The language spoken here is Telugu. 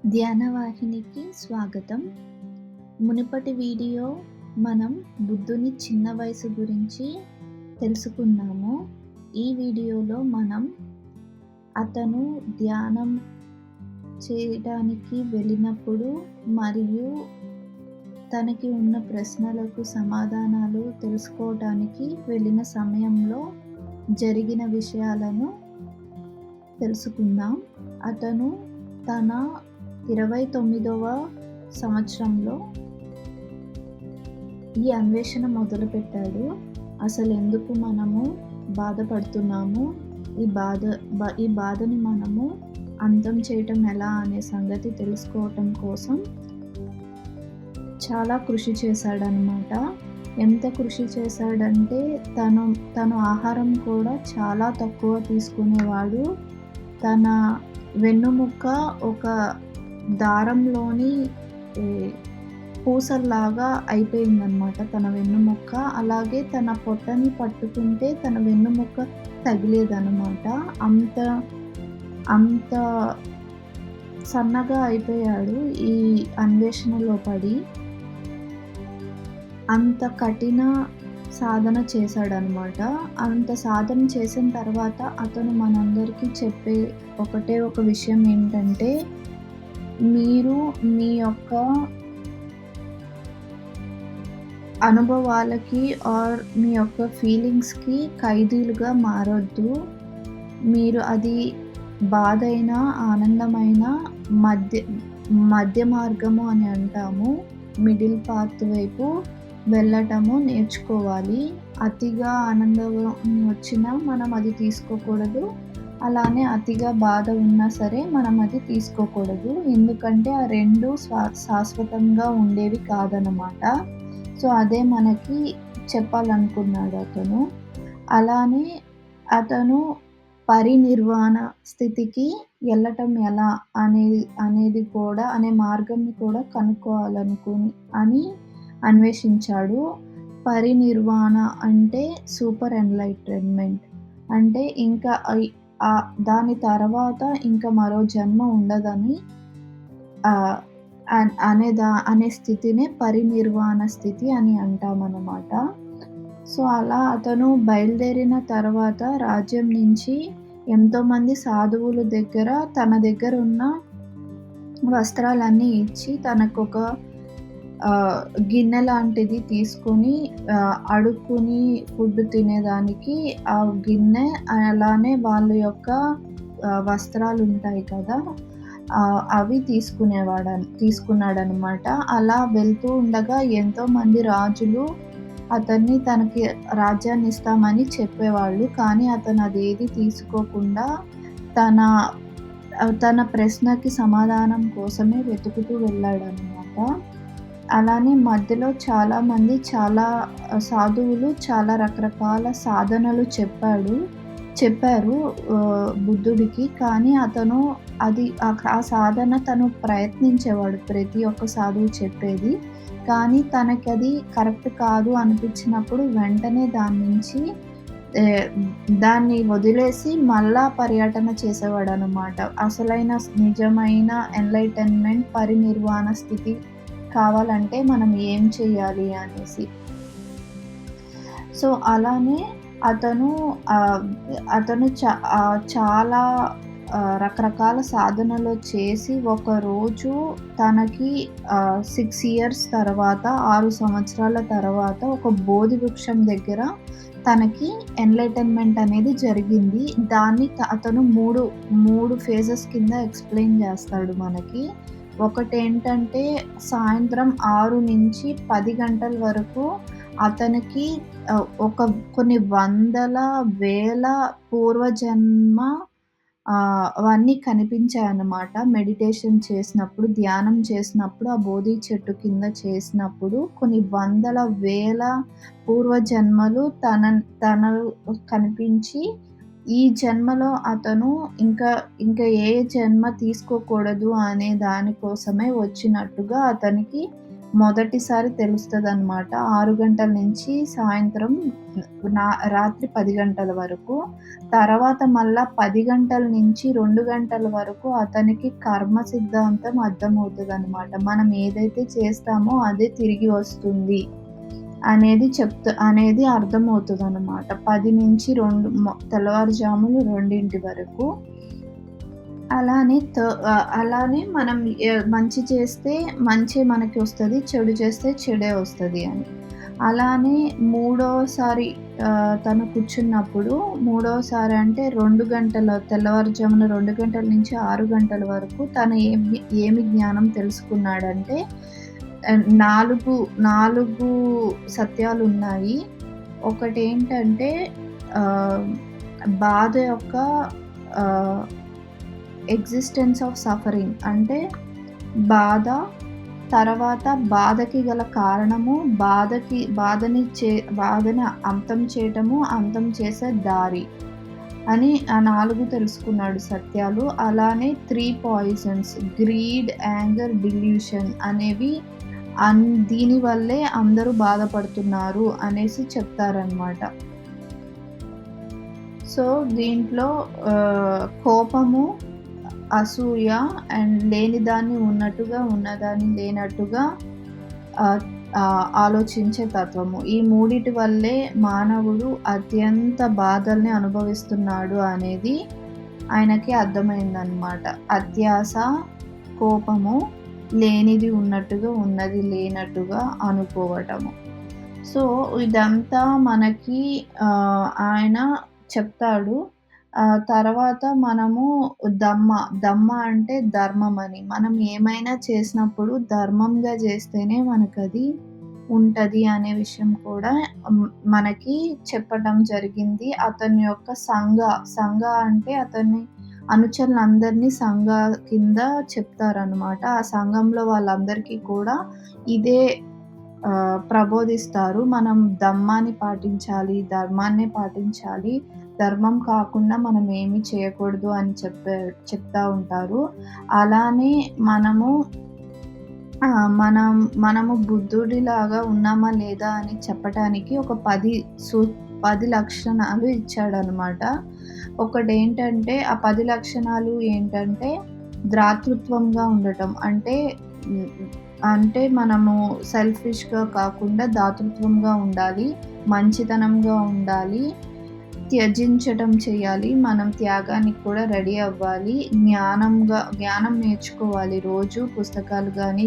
ధ్యానవాహినికి స్వాగతం. మునుపటి వీడియో మనం బుద్ధుని చిన్న వయసు గురించి తెలుసుకున్నాము. ఈ వీడియోలో మనం అతను ధ్యానం చేయడానికి వెళ్ళినప్పుడు మరియు తనకి ఉన్న ప్రశ్నలకు సమాధానాలు తెలుసుకోవటానికి వెళ్ళిన సమయంలో జరిగిన విషయాలను తెలుసుకుందాం. అతను తన 29వ సంవత్సరంలో ఈ అన్వేషణ మొదలుపెట్టాడు. అసలెందుకు మనము బాధపడుతున్నాము? ఈ బాధని మనము అంతం చేయటం ఎలా అనే సంగతి తెలుసుకోవటం కోసం చాలా కృషి చేశాడనమాట. ఎంత కృషి చేశాడంటే తను ఆహారం కూడా చాలా తక్కువ తీసుకునేవాడు. తన వెన్నుముక్క ఒక దారంలోని పూసల్లాగా అయిపోయిందనమాట తన వెన్నుముక్క. అలాగే తన పొట్టని పట్టుకుంటే తన వెన్నుముక్క తగిలేదనమాట. అంత సన్నగా అయిపోయాడు ఈ అన్వేషణలో పడి. అంత కఠిన సాధన చేశాడనమాట. అంత సాధన చేసిన తర్వాత అతను మనందరికీ చెప్పే ఒకటే ఒక విషయం ఏంటంటే, మీరు మీ యొక్క అనుభవాలకి మీ యొక్క ఫీలింగ్స్‌కి ఖైదీలుగా మారొద్దు. మీరు అది బాధైనా, ఆనందమైనా మధ్య మార్గము అని అంటాము. మిడిల్ పాత్ వైపు వెళ్ళటము నేర్చుకోవాలి. అతిగా ఆనందం వచ్చినా మనం అది తీసుకోకూడదు. అలానే అతిగా బాధ ఉన్నా సరే మనం అది తీసుకోకూడదు. ఎందుకంటే ఆ 2 శాశ్వతంగా ఉండేవి కాదనమాట. సో, అదే మనకి చెప్పాలనుకున్నాడు అతను. అలానే అతను పరినిర్వాణ స్థితికి ఎళ్ళటం ఎలా అనే మార్గంని కూడా అని అన్వేషించాడు. పరినిర్వాణ అంటే సూపర్ ఎన్‌లైటన్‌మెంట్. అంటే ఇంకా దాని తర్వాత ఇంకా మరో జన్మ ఉండదని అనే స్థితినే పరినిర్వాణ స్థితి అని అంటామనమాట. సో, అలా అతను బయలుదేరిన తర్వాత రాజ్యం నుంచి ఎంతోమంది సాధువుల దగ్గర తన దగ్గరున్న వస్త్రాలన్నీ ఇచ్చి తనకొక గిన్నె లాంటిది తీసుకొని అడుక్కుని ఫుడ్ తినేదానికి ఆ గిన్నె, అలానే వాళ్ళ యొక్క వస్త్రాలుంటాయి కదా! అవి తీసుకున్నాడనమాట. అలా వెళ్తూ ఉండగా ఎంతోమంది రాజులు తనకి రాజ్యాన్ని ఇస్తామని చెప్పేవాళ్ళు. కానీ అతను అదేది తీసుకోకుండా తన ప్రశ్నకి సమాధానం కోసమే వెతుకుతూ వెళ్ళాడనమాట. అలానే మధ్యలో చాలా సాధువులు చాలా రకరకాల సాధనలు చెప్పారు బుద్ధుడికి. కానీ అతను ఆ సాధన తను ప్రయత్నించేవాడు, ప్రతి ఒక్క సాధువు చెప్పేది. కానీ తనకది కరెక్ట్ కాదు అనిపించినప్పుడు వెంటనే దాన్ని వదిలేసి మళ్ళా పర్యటన చేసేవాడనమాట. అసలైన నిజమైన ఎన్‌లైటన్‌మెంట్, పరినిర్వాణ స్థితి కావాలంటే మనం ఏం చేయాలి అనేసి. సో, అలానే అతను చాలా రకరకాల సాధనలు చేసి ఒకరోజు తనకి 6 ఇయర్స్ తర్వాత, 6 సంవత్సరాల తర్వాత ఒక బోధి వృక్షం దగ్గర తనకి ఎన్‌లైటన్‌మెంట్ అనేది జరిగింది. దాన్ని అతను 3 ఫేజెస్ కింద ఎక్స్‌ప్లెయిన్ చేస్తాడు మనకి. ఒకటేంటంటే సాయంత్రం 6 నుంచి 10 గంటల వరకు అతనికి కొన్ని వందల, వేల పూర్వజన్మ అవన్నీ కనిపించాయన్నమాట. మెడిటేషన్ చేసినప్పుడు, ధ్యానం చేసినప్పుడు, ఆ బోధి చెట్టు కింద చేసినప్పుడు కొన్ని వందల, వేల పూర్వజన్మలు తనలో కనిపించి, ఈ జన్మలో అతను ఇంకా ఏ జన్మ తీసుకోకూడదు అనే దానికోసమే వచ్చినట్టుగా అతనికి మొదటిసారి తెలుస్తదనమాట. 6 గంటల నుంచి సాయంత్రం నా రాత్రి 10 గంటల వరకు. తర్వాత మళ్ళా 10 గంటల నుంచి 2 గంటల వరకు అతనికి కర్మ సిద్ధాంతం అర్థమవుతదనమాట. మనం ఏదైతే చేస్తామో అదే తిరిగి వస్తుంది అనేది అర్థమవుతదనమాట. 10 నుంచి 2 తెల్లవారుజామున 2 వరకు. అలానే మనం మంచి చేస్తే మంచే మనకి వస్తది. చెడు చేస్తే చెడే వస్తది అని. అలానే మూడోసారి తను కూర్చున్నప్పుడు మూడోసారి అంటే 2 గంటల తెల్లవారుజామున 2 గంటల నుంచి 6 గంటల వరకు తను ఏమి జ్ఞానం తెలుసుకున్నాడంటే 4 సత్యాలున్నాయి. ఒకటేంటంటే ఆహ్, బాధ యొక్క ఆహ్ ఎగ్జిస్టెన్స్ ఆఫ్ సఫరింగ్ అంటే బాధ, తర్వాత బాధకి గల కారణము, బాధని అంతం చేయటము, అంతం చేసే దారి అని ఆ 4 తెలుసుకున్నాడు సత్యాలు. అలానే 3 పాయిజన్స్ గ్రీడ్, యాంగర్, డిల్యూషన్ అనేవి దీని వల్లే అందరూ బాధపడుతున్నారు అనేసి చెప్తారనమాట. సో, దీంట్లో కోపము, అసూయ అండ్ లేనిదాన్ని ఉన్నట్టుగా, ఉన్నదాన్ని లేనట్టుగా ఆహ్, ఆలోచించే తత్వము. ఈ మూడిటి వల్లే మానవుడు అత్యంత బాధల్ని అనుభవిస్తున్నాడు అనేది ఆయనకి అర్థమైందనమాట. అత్యాస, కోపము, లేనిది ఉన్నట్టుగా, ఉన్నది లేనట్టుగా అనుకోవటము. సో, ఇదంతా మనకి ఆయన చెప్తాడు. తర్వాత మనము దమ్మ అంటే ధర్మమని. మనం ఏమైనా చేసినప్పుడు ధర్మంగా చేస్తేనే మనకది ఉంటది అనే విషయం కూడా మనకి చెప్పటం జరిగింది. అతని యొక్క సంఘ అంటే అతని అనుచరులందరినీ సంఘ కింద చెప్తారనమాట. ఆ సంఘంలో వాళ్ళందరికీ కూడా ఇదే ప్రబోధిస్తారు. మనం ధర్మాన్ని పాటించాలి, ధర్మాన్నే పాటించాలి. ధర్మం కాకుండా మనం ఏమి చేయకూడదు అని చెప్తా ఉంటారు. అలానే మనము బుద్ధుడిలాగా ఉన్నామా లేదా అని చెప్పటానికి ఒక 10 లక్షణాలు ఇచ్చాడనమాట. ఒకటేంటంటే ఆ 10 లక్షణాలు ఏంటంటే దాతృత్వంగా ఉండటం. అంటే మనము సెల్ఫిష్‌గా కాకుండా దాతృత్వంగా ఉండాలి. మంచితనంగా ఉండాలి. త్యజించటం చేయాలి. మనం త్యాగానికి కూడా రెడీ అవ్వాలి. జ్ఞానం నేర్చుకోవాలి. రోజు పుస్తకాలు గాని,